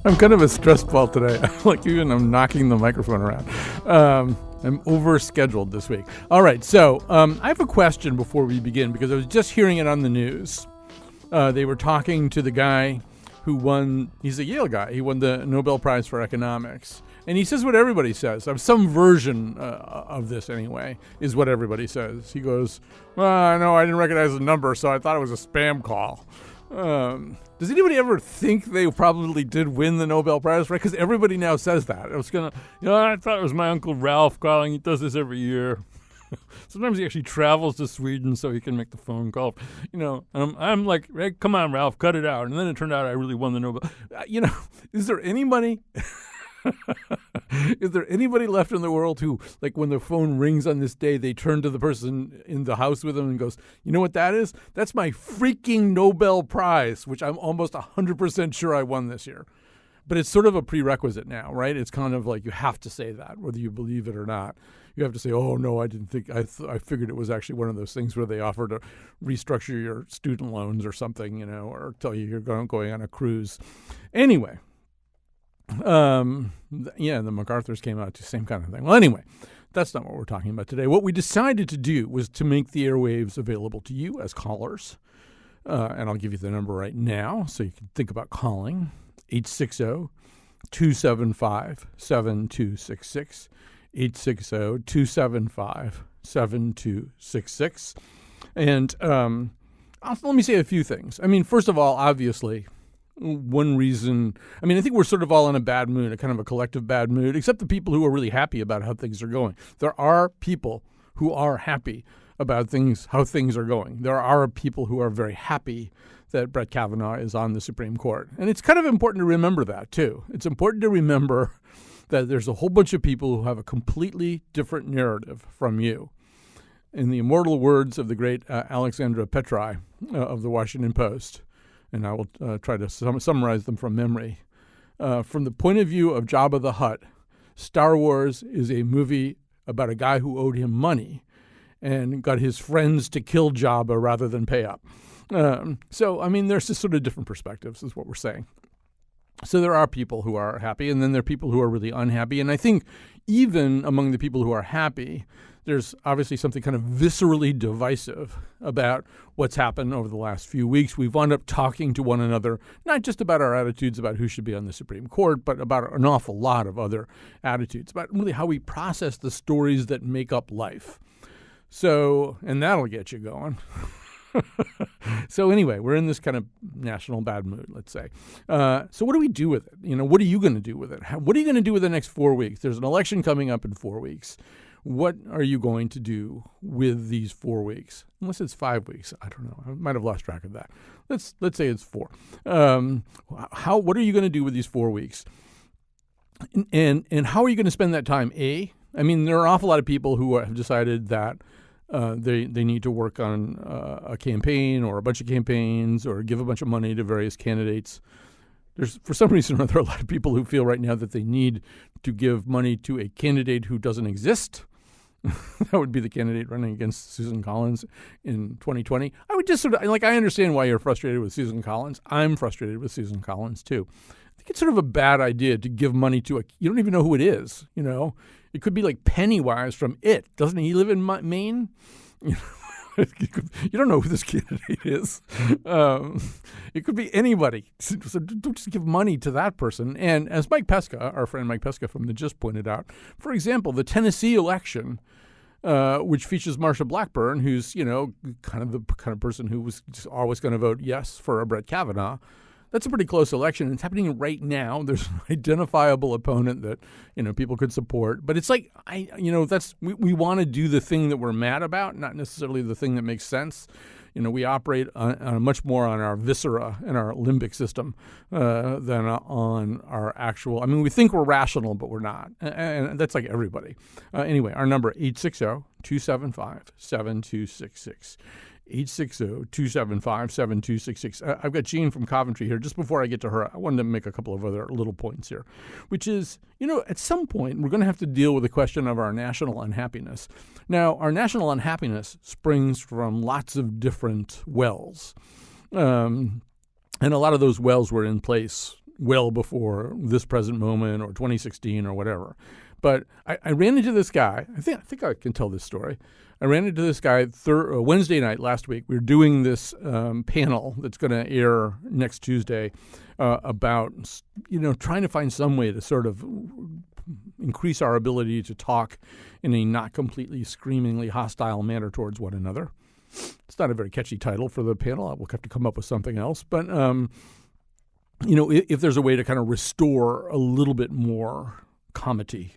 I'm kind of a stress ball today. I'm knocking the microphone around. I'm overscheduled this week. All right, so I have a question before we begin because I was just hearing it on the news. They were talking to the guy who won. He's a Yale guy. He won the Nobel Prize for Economics. And he says what everybody says. Some version of this, anyway, is what everybody says. He goes, well, no, I didn't recognize the number, so I thought it was a spam call. Does anybody ever think they probably did win the Nobel Prize, right? Because everybody now says that. I thought it was my Uncle Ralph calling. He does this every year. Sometimes he actually travels to Sweden so he can make the phone call. I'm like, hey, come on, Ralph, cut it out. And then it turned out I really won the Nobel. Is there anybody... Is there anybody left in the world who, like, when the phone rings on this day, they turn to the person in the house with them and goes, you know what that is? That's my freaking Nobel Prize, which I'm almost 100% sure I won this year. But it's sort of a prerequisite now, right? It's kind of like you have to say that, whether you believe it or not. You have to say, oh, no, I didn't think, I figured it was actually one of those things where they offer to restructure your student loans or something, or tell you you're going on a cruise. Anyway. The MacArthur's came out to the same kind of thing. Well, anyway, that's not what we're talking about today. What we decided to do was to make the airwaves available to you as callers. And I'll give you the number right now so you can think about calling. 860-275-7266. 860-275-7266. And let me say a few things. I mean, first of all, obviously, one reason, I think we're sort of all in a bad mood, a kind of a collective bad mood, except the people who are really happy about how things are going. There are people who are happy about how things are going. There are people who are very happy that Brett Kavanaugh is on the Supreme Court. And it's kind of important to remember that, too. It's important to remember that there's a whole bunch of people who have a completely different narrative from you. In the immortal words of the great Alexandra Petri of the Washington Post, and I will try to summarize them from memory. From the point of view of Jabba the Hutt, Star Wars is a movie about a guy who owed him money and got his friends to kill Jabba rather than pay up. There's just sort of different perspectives is what we're saying. So there are people who are happy, and then there are people who are really unhappy. And I think even among the people who are happy, there's obviously something kind of viscerally divisive about what's happened over the last few weeks. We've wound up talking to one another, not just about our attitudes about who should be on the Supreme Court, but about an awful lot of other attitudes, about really how we process the stories that make up life. So, and that'll get you going. So anyway, we're in this kind of national bad mood, let's say. So what do we do with it? What are you going to do with it? What are you going to do with the next 4 weeks? There's an election coming up in 4 weeks. What are you going to do with these 4 weeks? Unless it's 5 weeks. I don't know. I might have lost track of that. Let's say it's 4. What are you going to do with these 4 weeks? And how are you going to spend that time? There are an awful lot of people who have decided that they need to work on a campaign or a bunch of campaigns or give a bunch of money to various candidates. There's, for some reason or other, a lot of people who feel right now that they need to give money to a candidate who doesn't exist. That would be the candidate running against Susan Collins in 2020. I would just I understand why you're frustrated with Susan Collins. I'm frustrated with Susan Collins, too. I think it's sort of a bad idea to give money to you don't even know who it is, It could be like Pennywise from It. Doesn't he live in Maine? You don't know who this candidate is. It could be anybody. So don't just give money to that person. And as our friend Mike Pesca from The Gist pointed out, for example, the Tennessee election, which features Marsha Blackburn, who's, kind of the person who was just always going to vote yes for a Brett Kavanaugh. That's a pretty close election. It's happening right now. There's an identifiable opponent that, people could support. But it's like, we want to do the thing that we're mad about, not necessarily the thing that makes sense. We operate on much more on our viscera and our limbic system than on our actual. We think we're rational, but we're not. And that's like everybody. Anyway, our number, 860-275-7266. 860-275-7266. I've got Jean from Coventry here. Just before I get to her, I wanted to make a couple of other little points here, which is, at some point, we're going to have to deal with the question of our national unhappiness. Now, our national unhappiness springs from lots of different wells. And a lot of those wells were in place well before this present moment or 2016 or whatever. But I ran into this guy. I think I can tell this story. I ran into this guy Wednesday night last week. We were doing this panel that's going to air next Tuesday about trying to find some way to sort of increase our ability to talk in a not completely screamingly hostile manner towards one another. It's not a very catchy title for the panel. We'll have to come up with something else. But, if there's a way to kind of restore a little bit more comity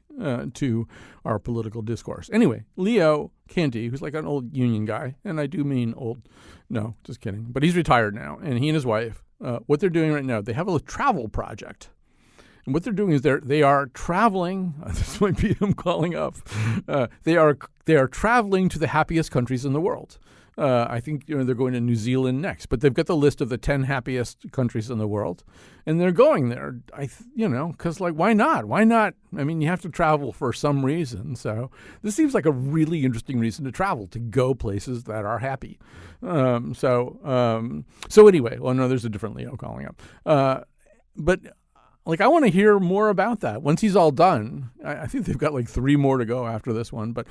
to our political discourse. Anyway, Leo Canty, who's like an old union guy, and I do mean old. No, just kidding. But he's retired now, and he and his wife, what they're doing right now, they have a travel project. And what they're doing is they are traveling. This might be him calling up. They are traveling to the happiest countries in the world. I think they're going to New Zealand next, but they've got the list of the 10 happiest countries in the world, and they're going there. Because why not? Why not? I mean, you have to travel for some reason. So this seems like a really interesting reason to travel, to go places that are happy. So anyway, well, no, there's a different Leo calling up, but. I want to hear more about that. Once he's all done, I think they've got 3 more to go after this one. But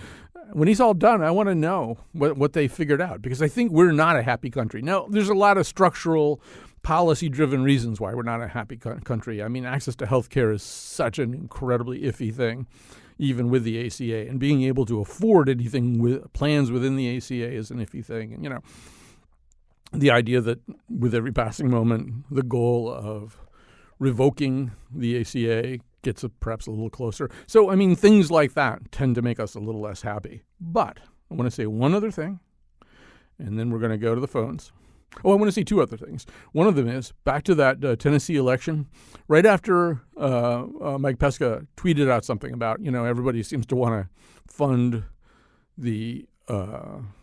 when he's all done, I want to know what they figured out, because I think we're not a happy country. Now, there's a lot of structural, policy-driven reasons why we're not a happy country. I mean, access to health care is such an incredibly iffy thing, even with the ACA. And being able to afford anything with plans within the ACA is an iffy thing. And, the idea that with every passing moment, the goal of revoking the ACA gets perhaps a little closer. So, I mean, things like that tend to make us a little less happy. But I want to say one other thing, and then we're going to go to the phones. I want to say 2 other things. One of them is back to that Tennessee election. Right after Mike Pesca tweeted out something about, everybody seems to want to fund the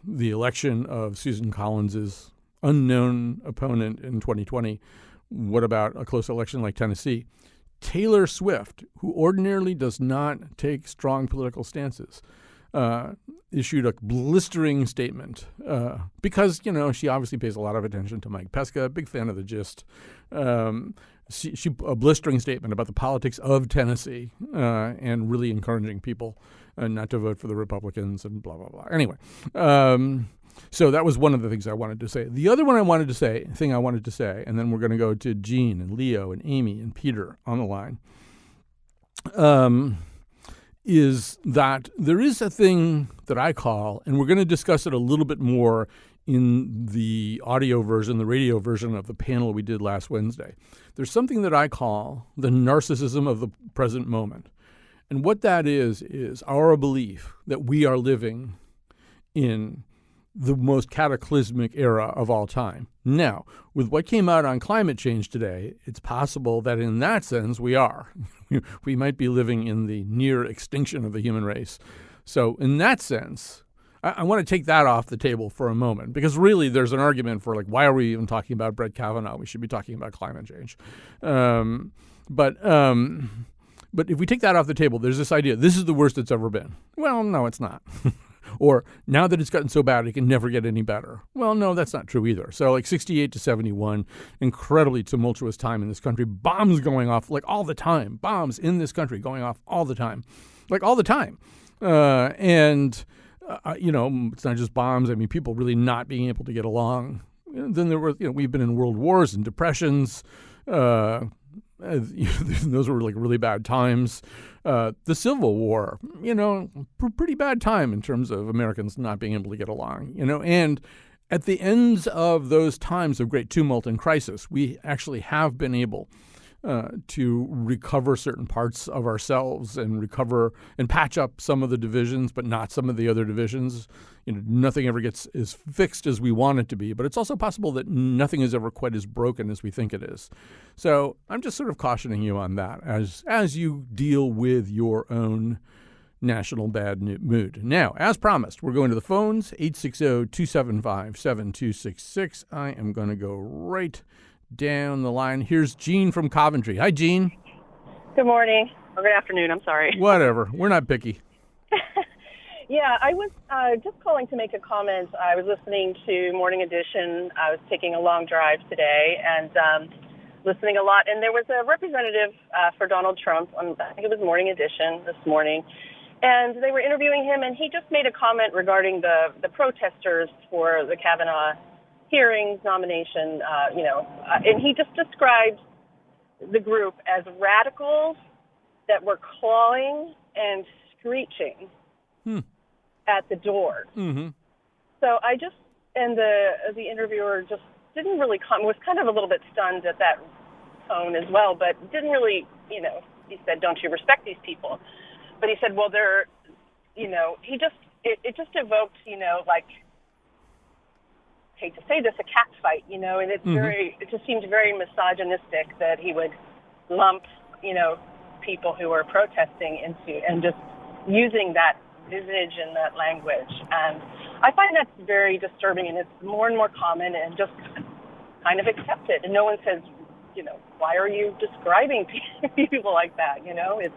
election of Susan Collins's unknown opponent in 2020. What about a close election like Tennessee? Taylor Swift, who ordinarily does not take strong political stances, issued a blistering statement because, she obviously pays a lot of attention to Mike Pesca, big fan of The Gist. She a blistering statement about the politics of Tennessee and really encouraging people not to vote for the Republicans and blah, blah, blah. Anyway, so that was one of the things I wanted to say. The other thing I wanted to say, and then we're going to go to Gene and Leo and Amy and Peter on the line, is that there is a thing that I call, and we're going to discuss it a little bit more in the audio version, the radio version of the panel we did last Wednesday. There's something that I call the narcissism of the present moment. And what that is our belief that we are living in the most cataclysmic era of all time. Now, with what came out on climate change today, it's possible that in that sense we are. We might be living in the near extinction of the human race. So in that sense, I want to take that off the table for a moment, because really there's an argument for why are we even talking about Brett Kavanaugh? We should be talking about climate change. But if we take that off the table, there's this idea, this is the worst it's ever been. Well, no, it's not. Or now that it's gotten so bad, it can never get any better. Well, no, that's not true either. So 68 to 71, incredibly tumultuous time in this country. Bombs going off all the time. Bombs in this country going off all the time. All the time. It's not just bombs. I mean, people really not being able to get along. Then there were, we've been in world wars and depressions. Those were really bad times. The Civil War, pretty bad time in terms of Americans not being able to get along, and at the ends of those times of great tumult and crisis, we actually have been able to recover certain parts of ourselves and recover and patch up some of the divisions, but not some of the other divisions. Nothing ever gets as fixed as we want it to be, but it's also possible that nothing is ever quite as broken as we think it is. So I'm just sort of cautioning you on that as you deal with your own national bad mood. Now, as promised, we're going to the phones, 860-275-7266. I am going to go right down the line. Here's Gene from Coventry. Hi, Gene. Good morning. Or good afternoon, I'm sorry. Whatever. We're not picky. Yeah, I was just calling to make a comment. I was listening to Morning Edition. I was taking a long drive today, and listening a lot. And there was a representative for Donald Trump on, I think it was Morning Edition this morning, and they were interviewing him, and he just made a comment regarding the protesters for the Kavanaugh hearings, nomination, and he just described the group as radicals that were clawing and screeching at the doors. Mm-hmm. So and the interviewer just didn't really was kind of a little bit stunned at that tone as well, but didn't really, he said, don't you respect these people? But he said, well, they're, it just evoked, hate to say this, a cat fight, and it's it just seemed very misogynistic that he would lump, people who are protesting into, and just using that visage and that language. And I find that's very disturbing, and it's more and more common and just kind of accepted. And no one says, why are you describing people like that? It's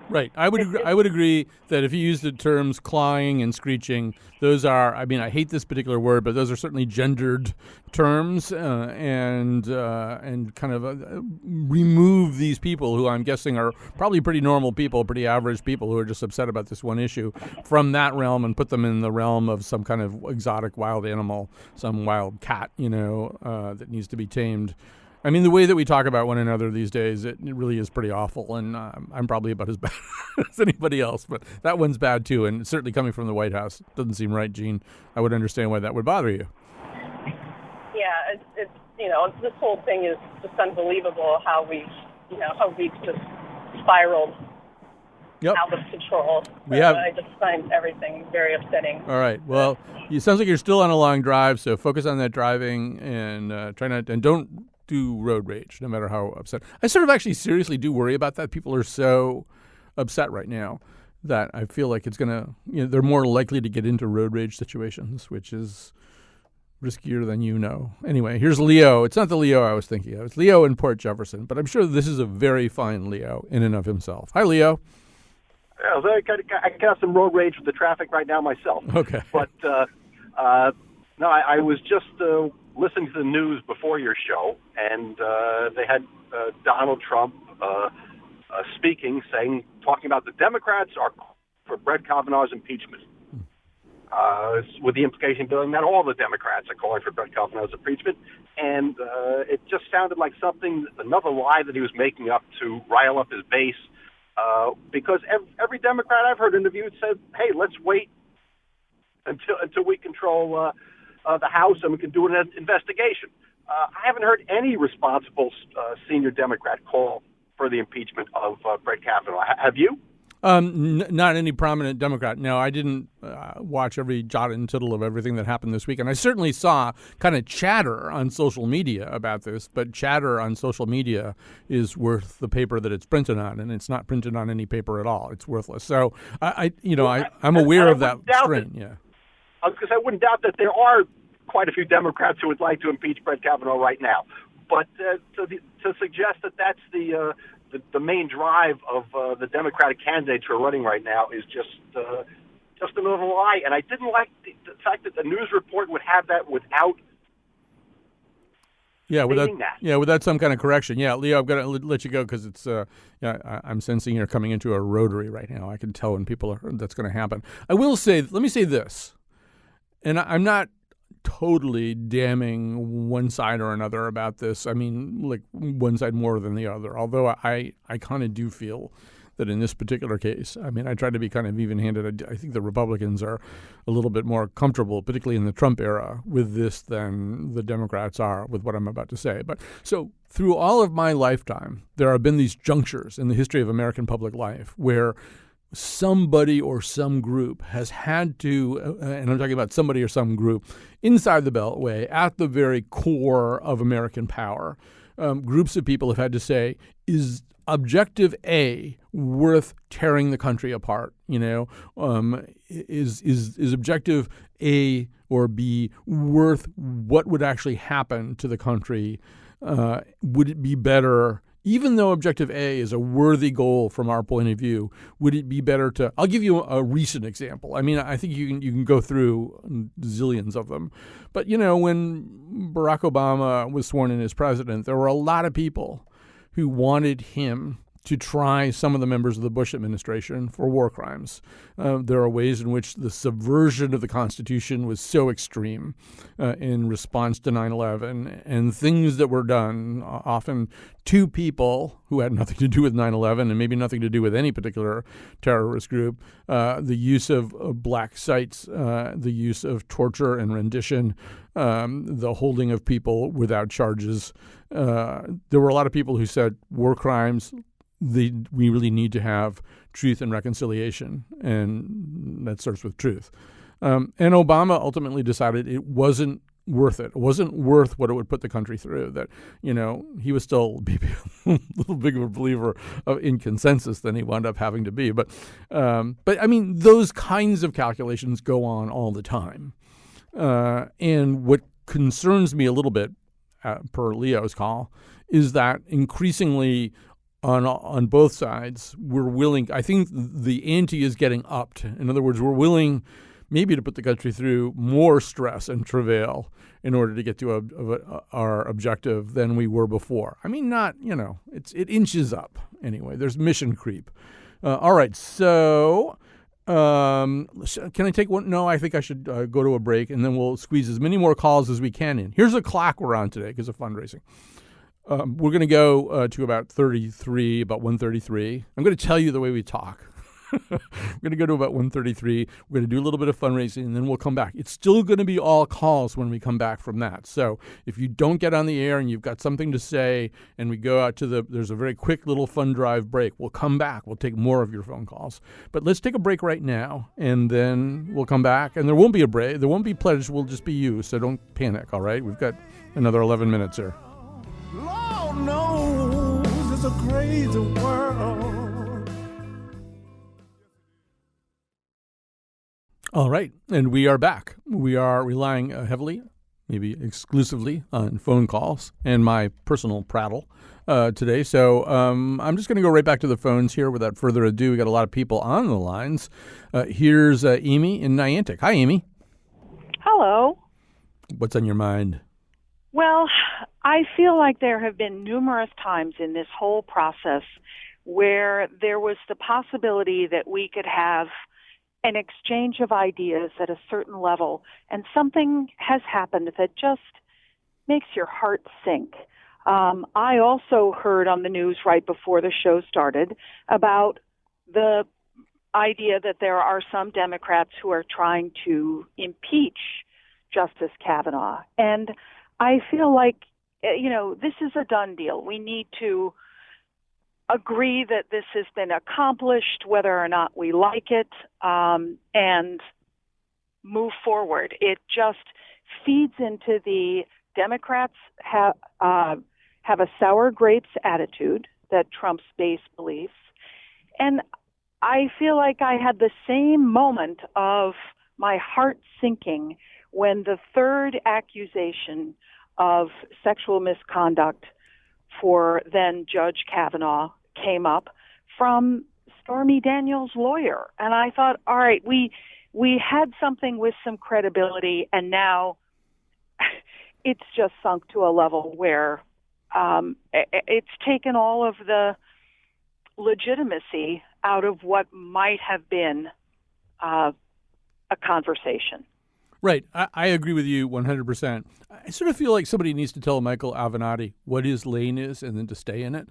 right. I would agree that if you use the terms clawing and screeching, those are, I hate this particular word, but those are certainly gendered terms, and kind of remove these people who I'm guessing are probably pretty normal people, pretty average people who are just upset about this one issue from that realm and put them in the realm of some kind of exotic wild animal, some wild cat, that needs to be tamed. The way that we talk about one another these days, it really is pretty awful, and I'm probably about as bad as anybody else, but that one's bad too, and certainly coming from the White House. Doesn't seem right, Gene. I would understand why that would bother you. Yeah, it's this whole thing is just unbelievable how we've just spiraled out of control. I just find everything very upsetting. All right. Well, it sounds like you're still on a long drive, so focus on that driving and try not, and don't do road rage, no matter how upset. I sort of actually seriously do worry about that. People are so upset right now that I feel like it's going to, they're more likely to get into road rage situations, which is riskier than Anyway, here's Leo. It's not the Leo I was thinking of. It's Leo in Port Jefferson, but I'm sure this is a very fine Leo in and of himself. Hi, Leo. Yeah, I got some road rage with the traffic right now myself. Okay. But, no, I was just listening to the news before your show, and they had Donald Trump talking about the Democrats are for Brett Kavanaugh's impeachment, with the implication being that all the Democrats are calling for Brett Kavanaugh's impeachment, and it just sounded like another lie that he was making up to rile up his base, because every Democrat I've heard interviewed said, hey, let's wait until we control the House and we can do an investigation. I haven't heard any responsible senior Democrat call for the impeachment of Brett Kavanaugh. Have you? Not any prominent Democrat. No, I didn't watch every jot and tittle of everything that happened this week. And I certainly saw kind of chatter on social media about this, but chatter on social media is worth the paper that it's printed on, and it's not printed on any paper at all. It's worthless. So I'm aware of that strain. Yeah. Because I wouldn't doubt that there are quite a few Democrats who would like to impeach Brett Kavanaugh right now. But to suggest that that's the main drive of the Democratic candidates who are running right now is just another lie. And I didn't like the fact that the news report would have that without without some kind of correction. Yeah, Leo, I've got to let you go because it's I'm sensing you're coming into a rotary right now. I can tell when that's going to happen. I will say, let me say this. And I'm not totally damning one side or another about this. Like one side more than the other, although I kind of do feel that in this particular case, I try to be kind of even-handed. I think the Republicans are a little bit more comfortable, particularly in the Trump era, with this than the Democrats are with what I'm about to say. But so through all of my lifetime, there have been these junctures in the history of American public life where somebody or some group has had to, and I'm talking about somebody or some group inside the Beltway at the very core of American power, groups of people have had to say, is objective A worth tearing the country apart? Is objective A or B worth what would actually happen to the country? Would it be better? Even though objective A is a worthy goal from our point of view, would it be better to? I'll give you a recent example. I think you can go through zillions of them, but when Barack Obama was sworn in as president, there were a lot of people who wanted him to try some of the members of the Bush administration for war crimes. There are ways in which the subversion of the Constitution was so extreme in response to 9/11, and things that were done, often to people who had nothing to do with 9/11 and maybe nothing to do with any particular terrorist group, the use of black sites, the use of torture and rendition, the holding of people without charges. There were a lot of people who said war crimes, we really need to have truth and reconciliation, and that starts with truth. And Obama ultimately decided it wasn't worth it. It wasn't worth what it would put the country through, that, he was still maybe a little big of a believer in consensus than he wound up having to be. But I mean, those kinds of calculations go on all the time. And what concerns me a little bit, per Leo's call, is that increasingly on both sides, we're willing, I think the ante is getting upped. In other words, we're willing maybe to put the country through more stress and travail in order to get to our objective than we were before. I mean, not, it inches up anyway. There's mission creep. All right, so can I take one? No, I think I should go to a break, and then we'll squeeze as many more calls as we can in. Here's a clock we're on today because of fundraising. We're going to go to about 1:33. I'm going to tell you the way we talk. We're going to go to about 1:33. We're going to do a little bit of fundraising, and then we'll come back. It's still going to be all calls when we come back from that. So if you don't get on the air and you've got something to say, and we go out to there's a very quick little fund drive break, we'll come back. We'll take more of your phone calls. But let's take a break right now, and then we'll come back. And there won't be a break. There won't be pledge. We'll just be you. So don't panic, all right? We've got another 11 minutes here. Lord knows it's a crazy world. All right, and we are back. We are relying heavily, maybe exclusively, on phone calls and my personal prattle today. So I'm just going to go right back to the phones here without further ado. We got a lot of people on the lines. Here's Amy in Niantic. Hi, Amy. Hello. What's on your mind? Well, I feel like there have been numerous times in this whole process where there was the possibility that we could have an exchange of ideas at a certain level, and something has happened that just makes your heart sink. I also heard on the news right before the show started about the idea that there are some Democrats who are trying to impeach Justice Kavanaugh. And I feel like, this is a done deal. We need to agree that this has been accomplished, whether or not we like it, and move forward. It just feeds into the Democrats have a sour grapes attitude that Trump's base believes. And I feel like I had the same moment of my heart sinking when the third accusation of sexual misconduct for then Judge Kavanaugh came up from Stormy Daniels' lawyer. And I thought, all right, we had something with some credibility, and now it's just sunk to a level where it's taken all of the legitimacy out of what might have been a conversation. Right. I agree with you 100%. I sort of feel like somebody needs to tell Michael Avenatti what his lane is and then to stay in it.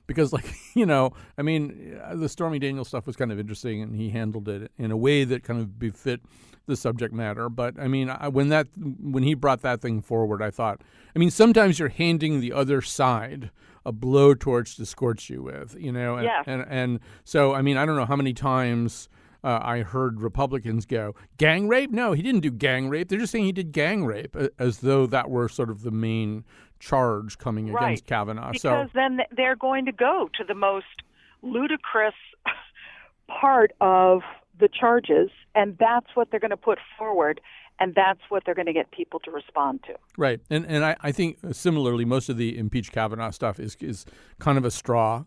Because, the Stormy Daniels stuff was kind of interesting, and he handled it in a way that kind of befit the subject matter. But, when he brought that thing forward, I thought, sometimes you're handing the other side a blowtorch to scorch you with, And, yes. and so, I don't know how many times I heard Republicans go, gang rape? No, he didn't do gang rape. They're just saying he did gang rape, as though that were sort of the main charge coming against Kavanaugh. Because then they're going to go to the most ludicrous part of the charges, and that's what they're going to put forward, and that's what they're going to get people to respond to. Right. And I think similarly, most of the impeach Kavanaugh stuff is kind of a straw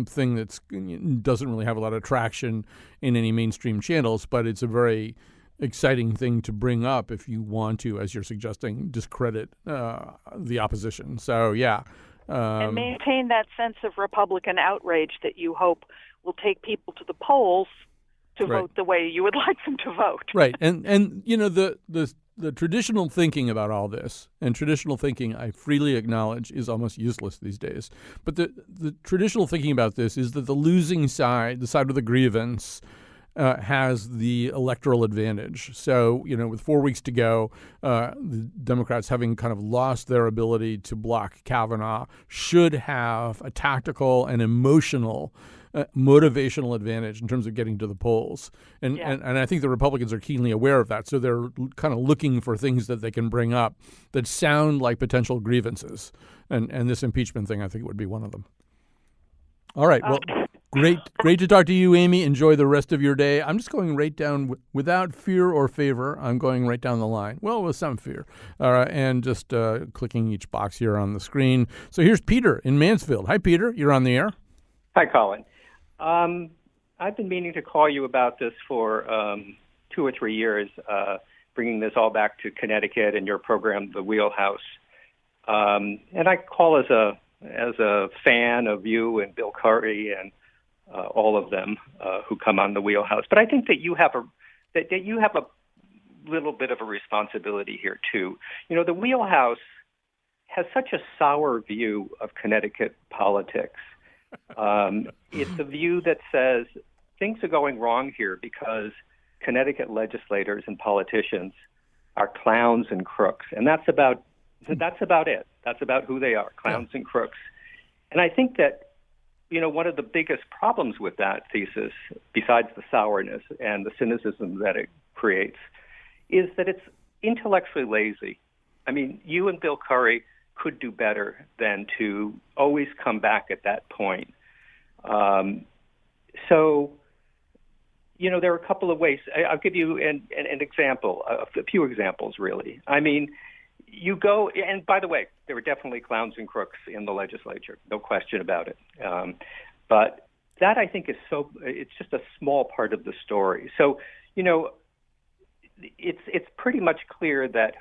thing that doesn't really have a lot of traction in any mainstream channels, but it's a very exciting thing to bring up if you want to, as you're suggesting, discredit the opposition. So, yeah. And maintain that sense of Republican outrage that you hope will take people to the polls to vote the way you would like them to vote. Right. And you know, the traditional thinking about all this, and traditional thinking, I freely acknowledge, is almost useless these days. But the traditional thinking about this is that the losing side, the side of the grievance, has the electoral advantage. So, you know, with 4 weeks to go, the Democrats, having kind of lost their ability to block Kavanaugh, should have a tactical and emotional motivational advantage in terms of getting to the polls. And I think the Republicans are keenly aware of that. So they're kind of looking for things that they can bring up that sound like potential grievances. And this impeachment thing, I think, would be one of them. All right. Well, great to talk to you, Amy. Enjoy the rest of your day. I'm just going right down without fear or favor. I'm going right down the line. Well, with some fear. And just clicking each box here on the screen. So here's Peter in Mansfield. Hi, Peter. You're on the air. Hi, Colin. I've been meaning to call you about this for 2 or 3 years, bringing this all back to Connecticut and your program, The Wheelhouse. And I call as a fan of you and Bill Curry and all of them who come on The Wheelhouse. But I think that you have a little bit of a responsibility here too. You know, The Wheelhouse has such a sour view of Connecticut politics. It's a view that says things are going wrong here because Connecticut legislators and politicians are clowns and crooks, and that's about it. That's about who they are, clowns and crooks. And I think that, you know, one of the biggest problems with that thesis, besides the sourness and the cynicism that it creates, is that it's intellectually lazy. I mean, you and Bill Curry could do better than to always come back at that point. So, you know, there are a couple of ways. I'll give you an example, a few examples, really. I mean, you go, and by the way, there were definitely clowns and crooks in the legislature, no question about it. But that, I think, it's just a small part of the story. So, you know, it's pretty much clear that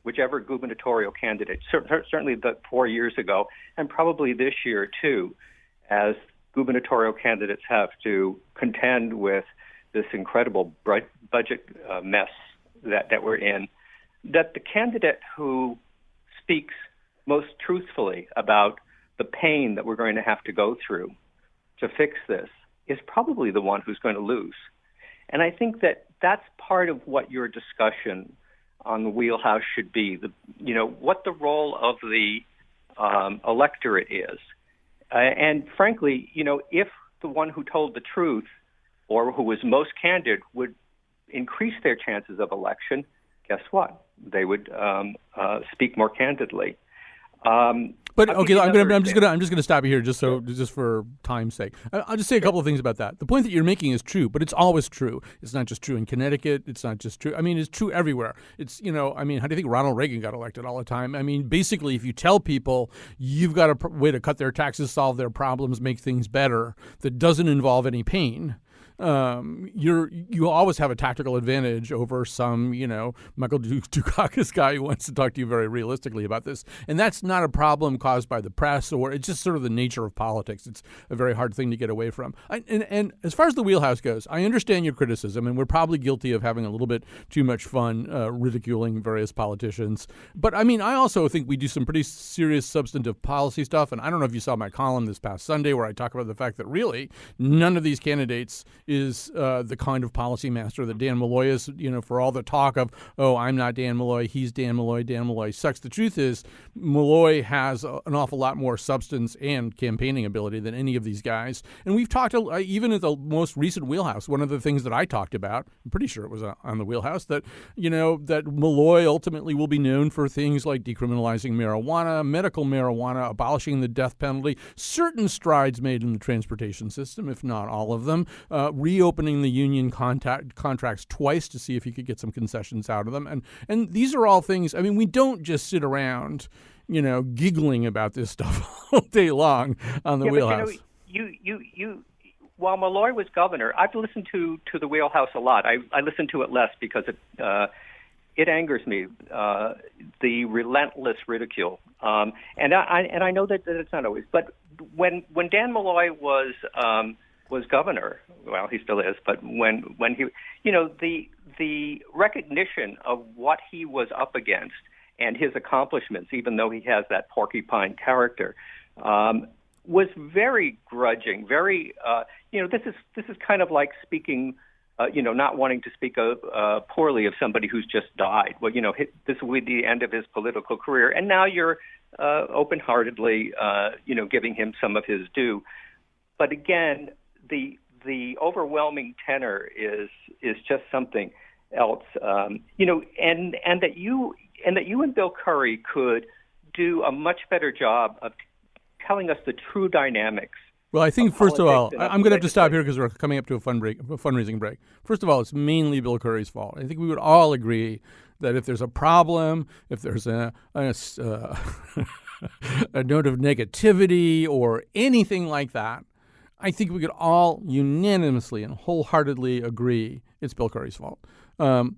whichever gubernatorial candidate, certainly 4 years ago, and probably this year too, as gubernatorial candidates have to contend with this incredible budget mess that we're in, that the candidate who speaks most truthfully about the pain that we're going to have to go through to fix this is probably the one who's going to lose. And I think that that's part of what your discussion on The Wheelhouse should be, what the role of the electorate is. And frankly, you know, if the one who told the truth or who was most candid would increase their chances of election, guess what? They would speak more candidly. But okay, I'm just gonna stop you here just for time's sake. I'll just say a couple of things about that. The point that you're making is true, but it's always true. It's not just true in Connecticut. It's not just true. I mean, it's true everywhere. It's, you know, I mean, how do you think Ronald Reagan got elected all the time? I mean, basically, if you tell people you've got a way to cut their taxes, solve their problems, make things better, that doesn't involve any pain, you always have a tactical advantage over some, you know, Michael Dukakis guy who wants to talk to you very realistically about this. And that's not a problem caused by the press, or it's just sort of the nature of politics. It's a very hard thing to get away from. And as far as The Wheelhouse goes, I understand your criticism, and we're probably guilty of having a little bit too much fun ridiculing various politicians. But I mean, I also think we do some pretty serious substantive policy stuff. And I don't know if you saw my column this past Sunday where I talk about the fact that really none of these candidates is the kind of policy master that Dan Malloy is, you know, for all the talk of, oh, I'm not Dan Malloy, he's Dan Malloy sucks. The truth is Malloy has an awful lot more substance and campaigning ability than any of these guys. And we've talked, even at the most recent Wheelhouse, one of the things that I talked about, I'm pretty sure it was on the Wheelhouse, that, you know, that Malloy ultimately will be known for things like decriminalizing marijuana, medical marijuana, abolishing the death penalty, certain strides made in the transportation system, if not all of them, reopening the union contracts twice to see if he could get some concessions out of them. And these are all things, I mean, we don't just sit around, you know, giggling about this stuff all day long on the Wheelhouse. But, you know, while Malloy was governor, I've listened to the Wheelhouse a lot. I listen to it less because it angers me, the relentless ridicule. And I know that it's not always. But when Dan Malloy was governor, well, he still is, but when he, the recognition of what he was up against and his accomplishments, even though he has that porcupine character, was very grudging. Very, this is kind of like speaking. Not wanting to speak poorly of somebody who's just died. Well, this will be the end of his political career, and now you're open-heartedly, giving him some of his due. But again, the overwhelming tenor is just something else. And that you and Bill Curry could do a much better job of telling us the true dynamics. Well, I think, first of all, I'm going to have to stop here because we're coming up to a fundraising break. First of all, it's mainly Bill Curry's fault. I think we would all agree that if there's a problem, if there's a note of negativity or anything like that, I think we could all unanimously and wholeheartedly agree it's Bill Curry's fault.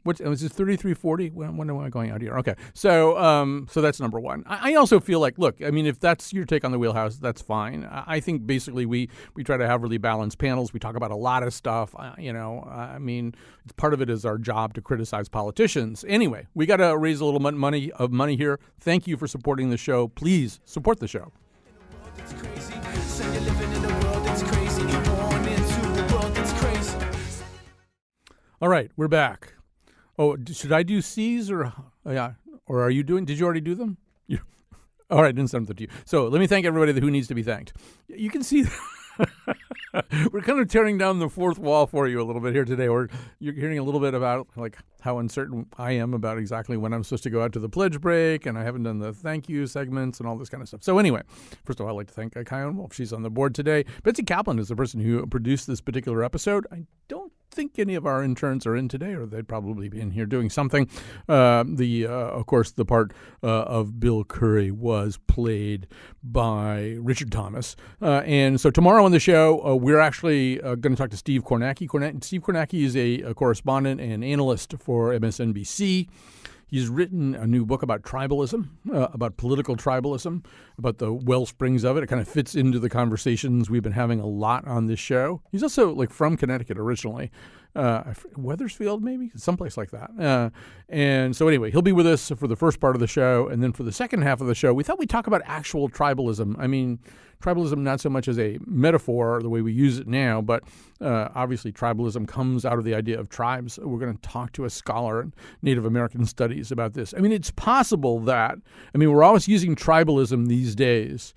Which was it 3340? When am I going out here? Okay, so that's number one. I also feel like, look, I mean, if that's your take on the Wheelhouse, that's fine. I think basically we try to have really balanced panels. We talk about a lot of stuff. I mean, part of it is our job to criticize politicians. Anyway, we got to raise a little money here. Thank you for supporting the show. Please support the show. All right, we're back. Oh, should I do C's or are you doing? Did you already do them? All right, I didn't send them to you. So let me thank everybody who needs to be thanked. You can see we're kind of tearing down the fourth wall for you a little bit here today. You're hearing a little bit about like how uncertain I am about exactly when I'm supposed to go out to the pledge break, and I haven't done the thank you segments and all this kind of stuff. So anyway, first of all, I'd like to thank Kion Wolf. She's on the board today. Betsy Kaplan is the person who produced this particular episode. I don't think any of our interns are in today, or they'd probably be in here doing something. Of course, the part of Bill Curry was played by Richard Thomas. And so tomorrow on the show, we're actually going to talk to Steve Kornacki. Steve Kornacki is a correspondent and analyst for MSNBC. He's written a new book about tribalism, about political tribalism, about the well springs of it. It kind of fits into the conversations we've been having a lot on this show. He's also from Connecticut originally, Wethersfield maybe, someplace like that. And so anyway, he'll be with us for the first part of the show, and then for the second half of the show, we thought we'd talk about actual tribalism. I mean, tribalism not so much as a metaphor the way we use it now, but obviously tribalism comes out of the idea of tribes. We're going to talk to a scholar in Native American studies about this. I mean, it's possible that, we're always using tribalism these days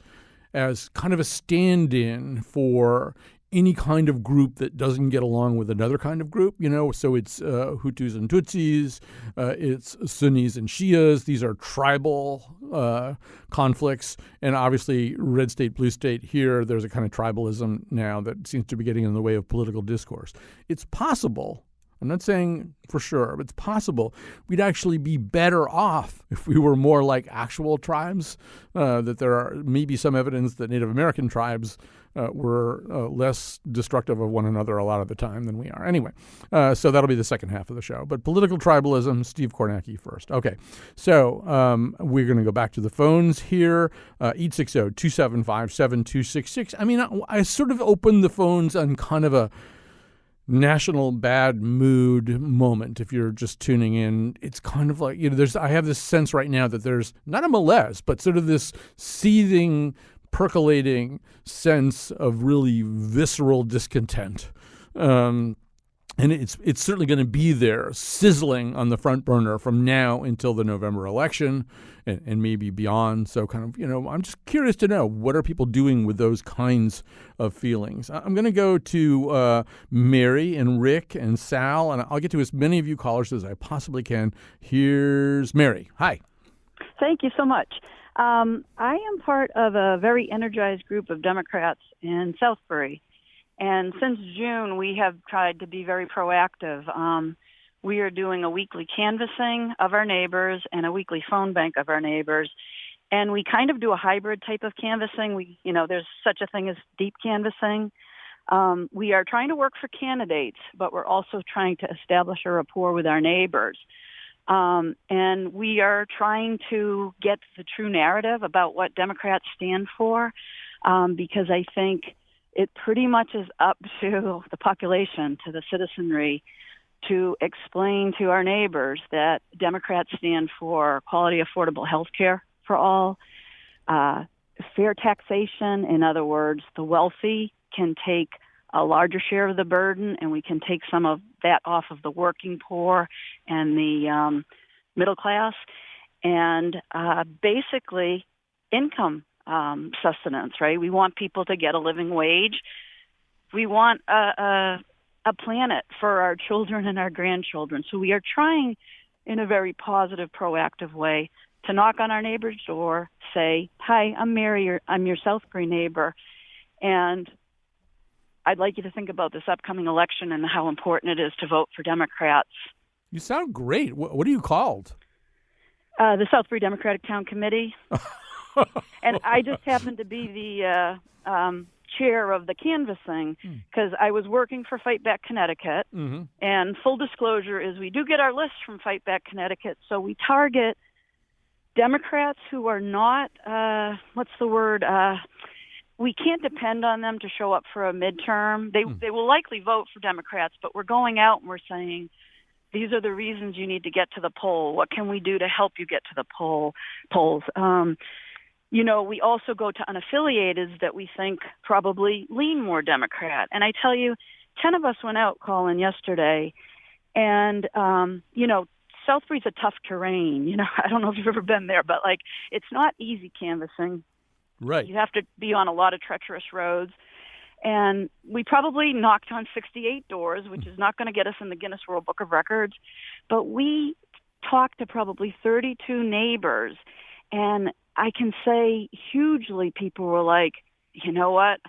as kind of a stand-in for any kind of group that doesn't get along with another kind of group, so it's Hutus and Tutsis, it's Sunnis and Shias. These are tribal conflicts, and obviously red state, blue state here, there's a kind of tribalism now that seems to be getting in the way of political discourse. It's possible, I'm not saying for sure, but it's possible we'd actually be better off if we were more like actual tribes, that there are maybe some evidence that Native American tribes were less destructive of one another a lot of the time than we are. Anyway, so that'll be the second half of the show. But political tribalism, Steve Kornacki first. Okay, so we're going to go back to the phones here, 860-275-7266. I sort of opened the phones on kind of a national bad mood moment. If you're just tuning in, it's kind of like, I have this sense right now that there's not a malaise, but sort of this seething, percolating sense of really visceral discontent. And it's certainly going to be there, sizzling on the front burner from now until the November election and maybe beyond. So kind of, I'm just curious to know, what are people doing with those kinds of feelings? I'm going to go to Mary and Rick and Sal, and I'll get to as many of you callers as I possibly can. Here's Mary. Hi. Thank you so much. I am part of a very energized group of Democrats in Southbury. And since June, we have tried to be very proactive. We are doing a weekly canvassing of our neighbors and a weekly phone bank of our neighbors. And we kind of do a hybrid type of canvassing. There's such a thing as deep canvassing, We are trying to work for candidates, but we're also trying to establish a rapport with our neighbors. And we are trying to get the true narrative about what Democrats stand for, because I think it pretty much is up to the population, to the citizenry, to explain to our neighbors that Democrats stand for quality, affordable health care for all, fair taxation. In other words, the wealthy can take a larger share of the burden, and we can take some of that off of the working poor and the middle class, and basically income sustenance, right? We want people to get a living wage. We want a planet for our children and our grandchildren. So we are trying in a very positive, proactive way to knock on our neighbor's door, say, hi, I'm Mary, I'm your Southbury neighbor, and I'd like you to think about this upcoming election and how important it is to vote for Democrats. You sound great. What are you called? The Southbury Democratic Town Committee. And I just happen to be the chair of the canvassing because I was working for Fight Back Connecticut. Mm-hmm. And full disclosure is we do get our list from Fight Back Connecticut, so we target Democrats who are not, we can't depend on them to show up for a midterm. They will likely vote for Democrats, but we're going out and we're saying, these are the reasons you need to get to the poll. What can we do to help you get to the polls? We also go to unaffiliated that we think probably lean more Democrat. And I tell you, 10 of us went out, Colin, yesterday, and, Southbury's a tough terrain. I don't know if you've ever been there, but, it's not easy canvassing. Right. You have to be on a lot of treacherous roads. And we probably knocked on 68 doors, which is not going to get us in the Guinness World Book of Records. But we talked to probably 32 neighbors. And I can say hugely people were like, you know what?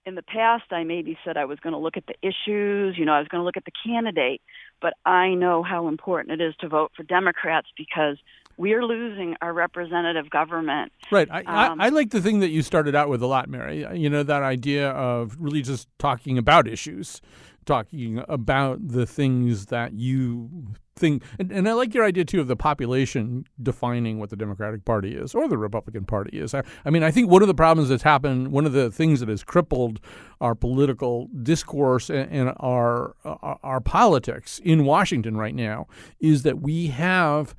In the past, I maybe said I was going to look at the issues, I was going to look at the candidate. But I know how important it is to vote for Democrats because we're losing our representative government. Right. I like the thing that you started out with a lot, Mary. That idea of really just talking about issues, talking about the things that you think. And I like your idea, too, of the population defining what the Democratic Party is or the Republican Party is. I think one of the problems that's happened, one of the things that has crippled our political discourse and our politics in Washington right now is that we have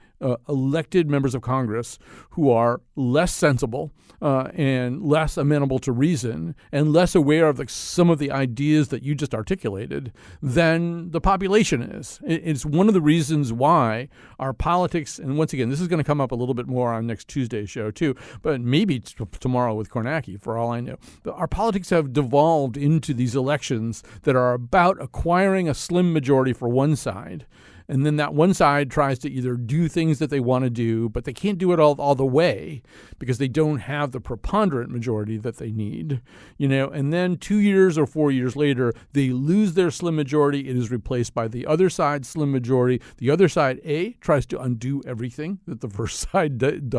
elected members of Congress who are less sensible and less amenable to reason and less aware of some of the ideas that you just articulated than the population is. It's one of the reasons why our politics, and once again, this is going to come up a little bit more on next Tuesday's show too, but maybe tomorrow with Kornacki, for all I know. Our politics have devolved into these elections that are about acquiring a slim majority for one side. And then that one side tries to either do things that they want to do, but they can't do it all the way because they don't have the preponderant majority that they need, and then 2 years or 4 years later, they lose their slim majority. It is replaced by the other side's slim majority. The other side, tries to undo everything that the first side did,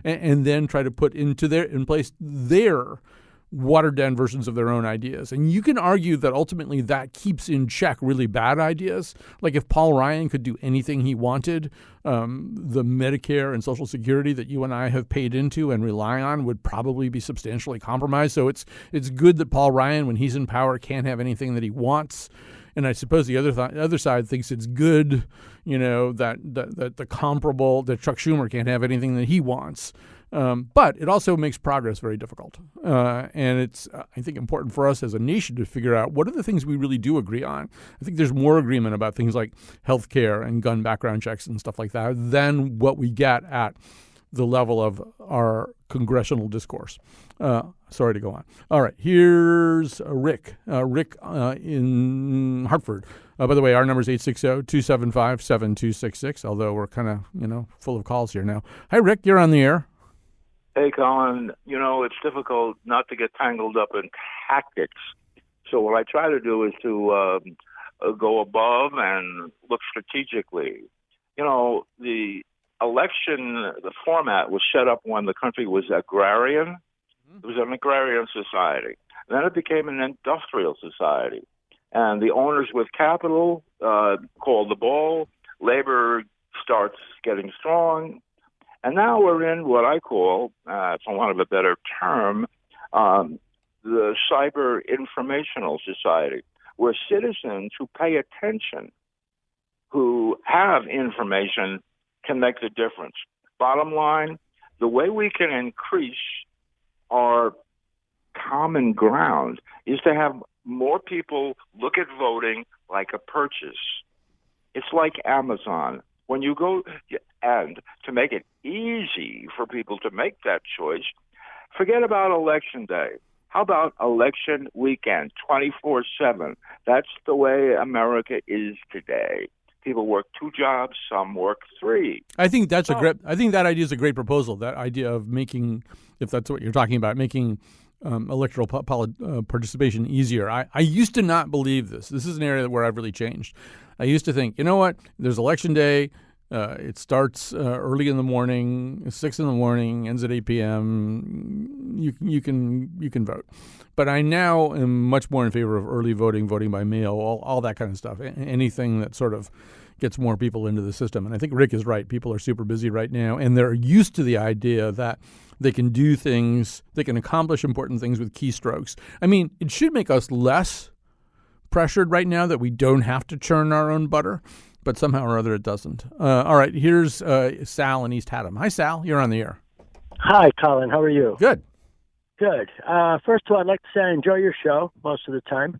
and then try to put in place their watered down versions of their own ideas. And you can argue that ultimately that keeps in check really bad ideas. Like if Paul Ryan could do anything he wanted, the Medicare and Social Security that you and I have paid into and rely on would probably be substantially compromised. So it's good that Paul Ryan, when he's in power, can't have anything that he wants. And I suppose the other side thinks it's good, that Chuck Schumer can't have anything that he wants. But it also makes progress very difficult. And it's, I think, important for us as a nation to figure out what are the things we really do agree on. I think there's more agreement about things like health care and gun background checks and stuff like that than what we get at the level of our congressional discourse. Sorry to go on. All right, here's Rick. Rick in Hartford. By the way, our number is 860-275-7266, although we're kind of, full of calls here now. Hi, Rick, you're on the air. Hey, Colin, it's difficult not to get tangled up in tactics. So what I try to do is to go above and look strategically. The election, the format was set up when the country was agrarian. It was an agrarian society. Then it became an industrial society. And the owners with capital call the ball. Labor starts getting strong. And now we're in what I call, for want of a better term, the cyber informational society, where citizens who pay attention, who have information, can make the difference. Bottom line, the way we can increase our common ground is to have more people look at voting like a purchase. It's like Amazon. When you go, and to make it easy for people to make that choice, forget about Election Day. How about election weekend, 24/7? That's the way America is today. People work 2 jobs, some work 3. I think that's I think that idea is a great proposal. That idea of making, if that's what you're talking about, making electoral participation easier. I used to not believe this. This is an area where I've really changed. I used to think, you know what? There's election day. It starts early in the morning, 6 in the morning, ends at 8 p.m. You can vote. But I now am much more in favor of early voting, voting by mail, all that kind of stuff. Anything that sort of gets more people into the system. And I think Rick is right. People are super busy right now, and they're used to the idea that they can do things, they can accomplish important things with keystrokes. I mean, it should make us less pressured right now that we don't have to churn our own butter, but somehow or other it doesn't. All right, here's Sal in East Haddam. Hi, Sal. You're on the air. Hi, Colin. How are you? Good. Good. First of all, I'd like to say I enjoy your show most of the time.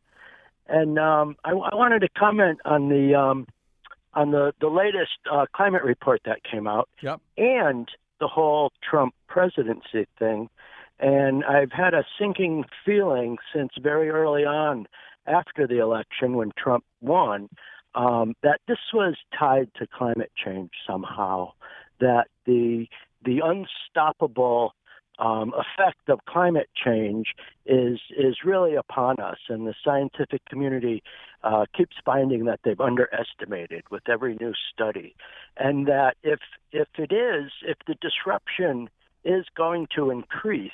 And I wanted to comment on the latest climate report that came out. Yep. And the whole Trump presidency thing. And I've had a sinking feeling since very early on after the election when Trump won that this was tied to climate change somehow, that the unstoppable effect of climate change is really upon us, and the scientific community keeps finding that they've underestimated with every new study, and that if the disruption is going to increase,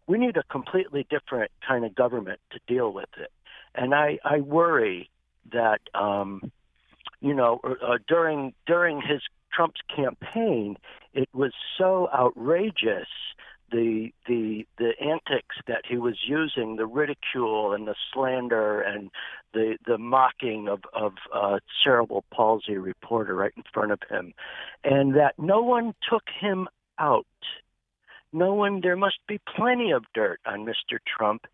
we need a completely different kind of government to deal with it. And I worry that during his Trump's campaign, it was so outrageous, the antics that he was using, the ridicule and the slander and the mocking of a cerebral palsy reporter right in front of him, and that no one took him out. There must be plenty of dirt on Mr. Trump.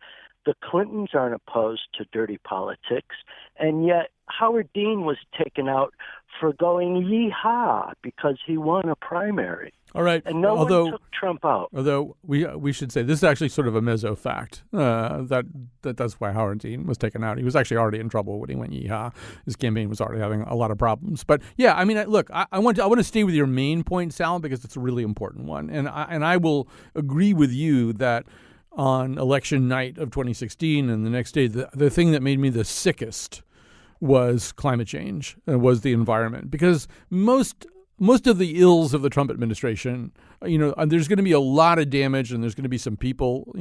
The Clintons aren't opposed to dirty politics, and yet Howard Dean was taken out for going yee-haw because he won a primary. All right. And no one took Trump out. Although we should say this is actually sort of a mezzo fact that's why Howard Dean was taken out. He was actually already in trouble when he went yee-haw. His campaign was already having a lot of problems. But yeah, I mean, look, I want to stay with your main point, Sal, because it's a really important one, and I will agree with you that on election night of 2016 and the next day, the thing that made me the sickest was climate change, was the environment, because most of the ills of the Trump administration, there's going to be a lot of damage, and there's going to be some people,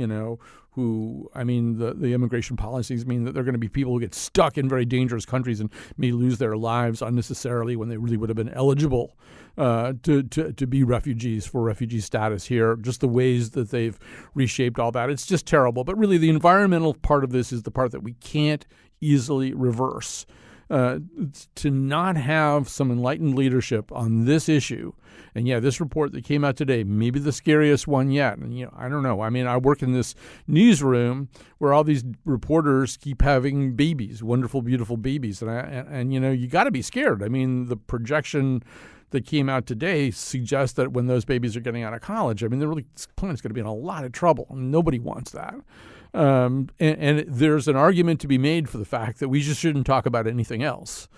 who, I mean, the immigration policies mean that there are going to be people who get stuck in very dangerous countries and may lose their lives unnecessarily when they really would have been eligible to be refugees for refugee status here. Just the ways that they've reshaped all that, it's just terrible. But really, the environmental part of this is the part that we can't easily reverse. To not have some enlightened leadership on this issue. And yeah, this report that came out today, maybe the scariest one yet. And I don't know. I mean, I work in this newsroom where all these reporters keep having babies, wonderful, beautiful babies. And you got to be scared. I mean, the projection that came out today suggests that when those babies are getting out of college, I mean, the planet's going to be in a lot of trouble. Nobody wants that. And there's an argument to be made for the fact that we just shouldn't talk about anything else.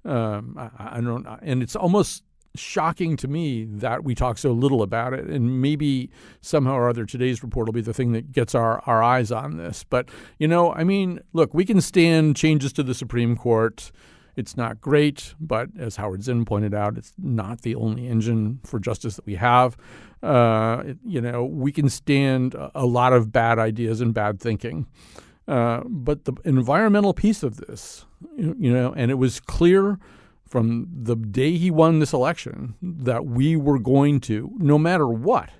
And it's almost shocking to me that we talk so little about it. And maybe somehow or other today's report will be the thing that gets our eyes on this. But, I mean, look, we can stand changes to the Supreme Court. It's not great, but as Howard Zinn pointed out, it's not the only engine for justice that we have. We can stand a lot of bad ideas and bad thinking. But the environmental piece of this, and it was clear from the day he won this election that we were going to, no matter what,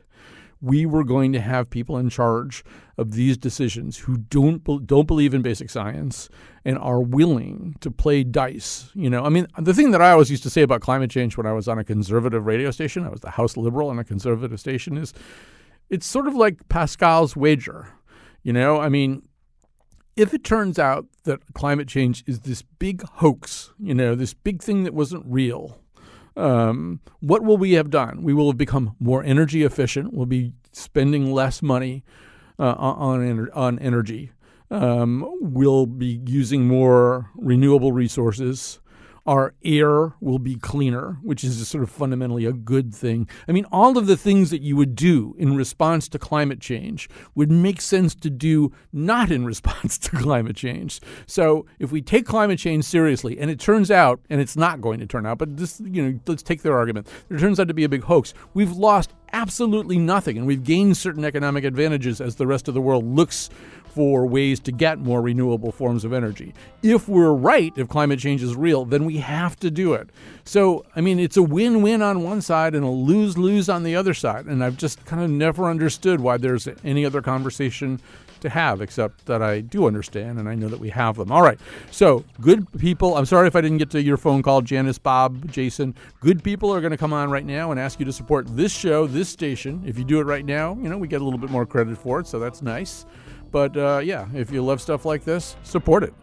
we were going to have people in charge of these decisions who don't believe in basic science and are willing to play dice. The thing that I always used to say about climate change when I was on a conservative radio station, I was the House Liberal on a conservative station, is it's sort of like Pascal's wager. If it turns out that climate change is this big hoax, this big thing that wasn't real, what will we have done? We will have become more energy efficient. We'll be spending less money on energy. We'll be using more renewable resources. Our air will be cleaner, which is sort of fundamentally a good thing. All of the things that you would do in response to climate change would make sense to do not in response to climate change. So if we take climate change seriously, and it turns out, and it's not going to turn out, but this, let's take their argument, it turns out to be a big hoax, we've lost absolutely nothing, and we've gained certain economic advantages as the rest of the world looks for ways to get more renewable forms of energy. If we're right, if climate change is real, then we have to do it. So, it's a win-win on one side and a lose-lose on the other side. And I've just kind of never understood why there's any other conversation to have, except that I do understand, and I know that we have them. All right. So, good people, I'm sorry if I didn't get to your phone call, Janice, Bob, Jason. Good people are going to come on right now and ask you to support this show, this station. If you do it right now, we get a little bit more credit for it, so that's nice. But, if you love stuff like this, support it.